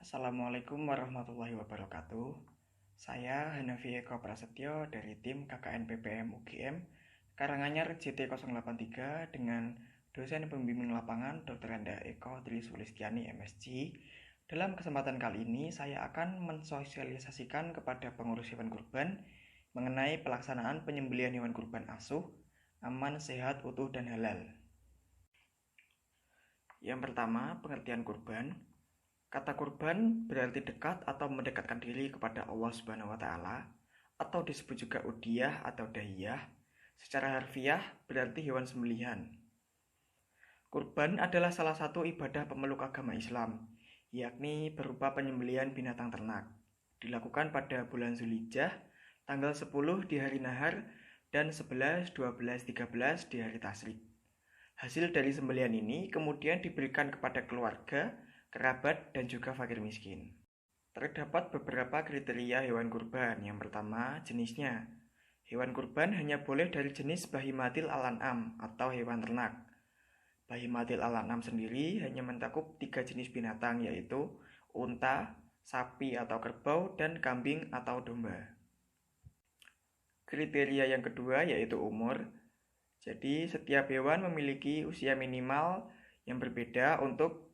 Assalamualaikum warahmatullahi wabarakatuh. Saya Hanafi Eko Prasetyo dari tim KKN PPM UGM Karanganyar JT083 dengan dosen pembimbing lapangan Dr. Enda Eko Tri Sulistiani MSc. Dalam kesempatan kali ini saya akan mensosialisasikan kepada pengurus hewan kurban mengenai pelaksanaan penyembelihan hewan kurban asuh, aman, sehat, utuh, dan halal. Yang pertama, pengertian kurban. Kata kurban berarti dekat atau mendekatkan diri kepada Allah Subhanahu wa taala atau disebut juga udhiyah atau dahiyah. Secara harfiah berarti hewan sembelihan. Kurban adalah salah satu ibadah pemeluk agama Islam, yakni berupa penyembelihan binatang ternak. Dilakukan pada bulan Zulhijjah, tanggal 10 di hari Nahar dan 11, 12, 13 di hari Tasyrik. Hasil dari sembelihan ini kemudian diberikan kepada keluarga, kerabat, dan juga fakir miskin. Terdapat beberapa kriteria hewan kurban. Yang pertama, jenisnya. Hewan kurban hanya boleh dari jenis bahimatil al-an'am atau hewan ternak. Bahimatil al-an'am sendiri hanya mencakup 3 jenis binatang, yaitu unta, sapi atau kerbau, dan kambing atau domba. Kriteria yang kedua yaitu umur. Jadi setiap hewan memiliki usia minimal yang berbeda untuk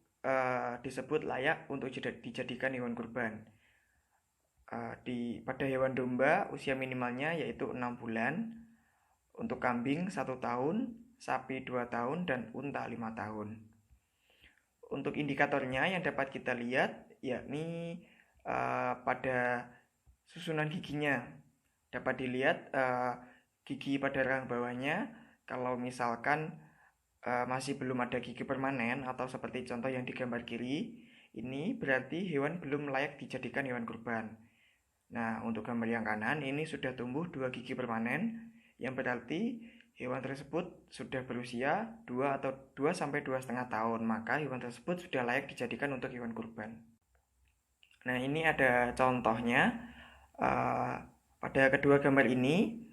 disebut layak untuk dijadikan hewan kurban. Pada hewan domba usia minimalnya yaitu 6 bulan, untuk kambing 1 tahun, sapi 2 tahun, dan unta 5 tahun. Untuk indikatornya yang dapat kita lihat yakni pada susunan giginya. Dapat dilihat gigi pada rangka bawahnya, kalau misalkan masih belum ada gigi permanen atau seperti contoh yang digambar kiri, ini berarti hewan belum layak dijadikan hewan kurban. Nah, untuk gambar yang kanan ini sudah tumbuh 2 gigi permanen, yang berarti hewan tersebut sudah berusia 2 atau 2 sampai 2,5 tahun, maka hewan tersebut sudah layak dijadikan untuk hewan kurban. Nah, ini ada contohnya. Pada kedua gambar ini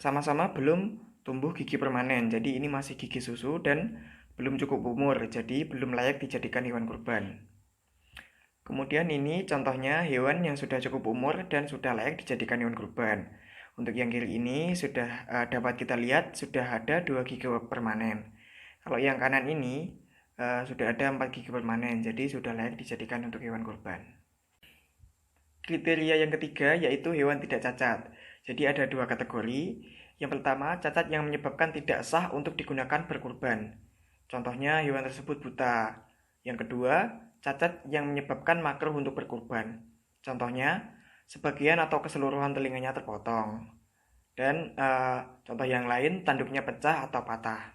sama-sama belum tumbuh gigi permanen, jadi ini masih gigi susu dan belum cukup umur, jadi belum layak dijadikan hewan kurban. Kemudian ini contohnya hewan yang sudah cukup umur dan sudah layak dijadikan hewan kurban. Untuk yang kiri ini sudah dapat kita lihat sudah ada 2 gigi permanen. Kalau yang kanan ini sudah ada 4 gigi permanen, jadi sudah layak dijadikan untuk hewan kurban. Kriteria yang ketiga yaitu hewan tidak cacat. Jadi ada 2 kategori. Yang pertama, cacat yang menyebabkan tidak sah untuk digunakan berkurban. Contohnya hewan tersebut buta. Yang kedua, cacat yang menyebabkan makruh untuk berkurban. Contohnya, sebagian atau keseluruhan telinganya terpotong. Dan contoh yang lain, tanduknya pecah atau patah.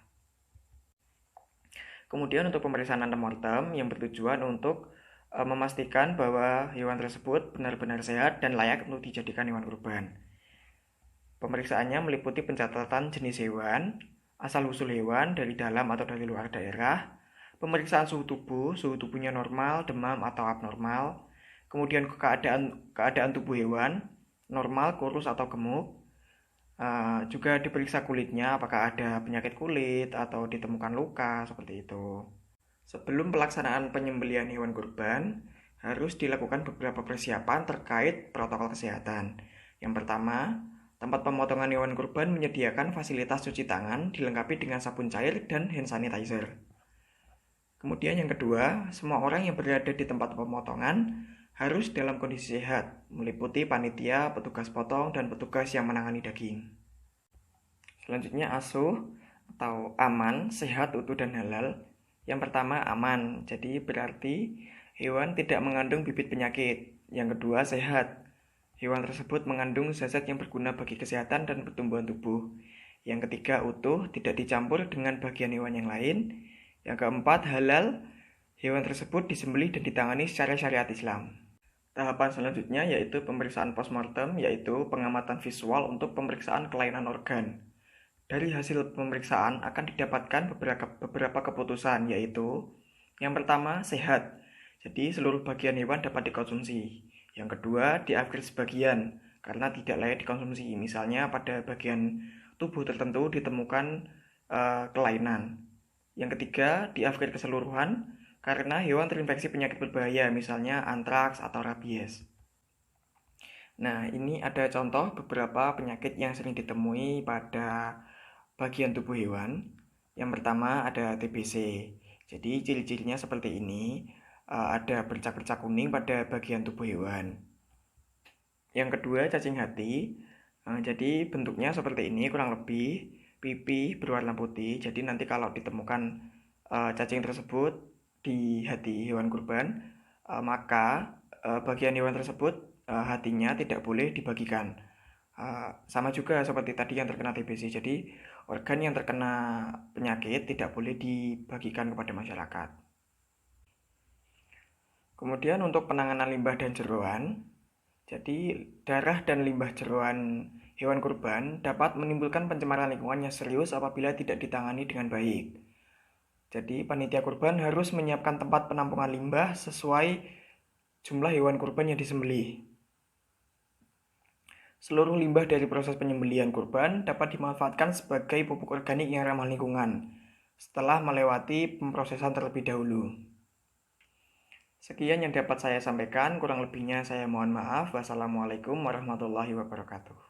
Kemudian untuk pemeriksaan antemortem yang bertujuan untuk memastikan bahwa hewan tersebut benar-benar sehat dan layak untuk dijadikan hewan kurban. Pemeriksaannya meliputi pencatatan jenis hewan, asal-usul hewan dari dalam atau dari luar daerah, pemeriksaan suhu tubuhnya normal, demam atau abnormal, kemudian keadaan tubuh hewan, normal, kurus atau gemuk, juga diperiksa kulitnya apakah ada penyakit kulit atau ditemukan luka, seperti itu. Sebelum pelaksanaan penyembelihan hewan kurban, harus dilakukan beberapa persiapan terkait protokol kesehatan. Yang pertama, tempat pemotongan hewan kurban menyediakan fasilitas cuci tangan dilengkapi dengan sabun cair dan hand sanitizer. Kemudian yang kedua, semua orang yang berada di tempat pemotongan harus dalam kondisi sehat, meliputi panitia, petugas potong, dan petugas yang menangani daging. Selanjutnya asuh atau aman, sehat, utuh, dan halal. Yang pertama aman, jadi berarti hewan tidak mengandung bibit penyakit. Yang kedua sehat, hewan tersebut mengandung zat-zat yang berguna bagi kesehatan dan pertumbuhan tubuh. Yang ketiga utuh, tidak dicampur dengan bagian hewan yang lain. Yang keempat halal, hewan tersebut disembelih dan ditangani secara syariat Islam. Tahapan selanjutnya yaitu pemeriksaan postmortem, yaitu pengamatan visual untuk pemeriksaan kelainan organ. Dari hasil pemeriksaan akan didapatkan beberapa keputusan, yaitu yang pertama sehat, jadi seluruh bagian hewan dapat dikonsumsi. Yang kedua, di-upgrade sebagian karena tidak layak dikonsumsi. Misalnya pada bagian tubuh tertentu ditemukan kelainan. Yang ketiga, di-upgrade keseluruhan karena hewan terinfeksi penyakit berbahaya, misalnya antraks atau rabies. Nah, ini ada contoh beberapa penyakit yang sering ditemui pada bagian tubuh hewan. Yang pertama ada TBC. Jadi ciri-cirinya seperti ini, ada bercak-bercak kuning pada bagian tubuh hewan. Yang kedua cacing hati. Jadi bentuknya seperti ini kurang lebih, pipi berwarna putih. Jadi nanti kalau ditemukan cacing tersebut di hati hewan kurban, maka bagian hewan tersebut hatinya tidak boleh dibagikan. Sama juga seperti tadi yang terkena TBC. Jadi organ yang terkena penyakit tidak boleh dibagikan kepada masyarakat. Kemudian untuk penanganan limbah dan jeroan, jadi darah dan limbah jeroan hewan kurban dapat menimbulkan pencemaran lingkungan yang serius apabila tidak ditangani dengan baik. Jadi panitia kurban harus menyiapkan tempat penampungan limbah sesuai jumlah hewan kurban yang disembelih. Seluruh limbah dari proses penyembelihan kurban dapat dimanfaatkan sebagai pupuk organik yang ramah lingkungan setelah melewati pemrosesan terlebih dahulu. Sekian yang dapat saya sampaikan, kurang lebihnya saya mohon maaf. Wassalamualaikum warahmatullahi wabarakatuh.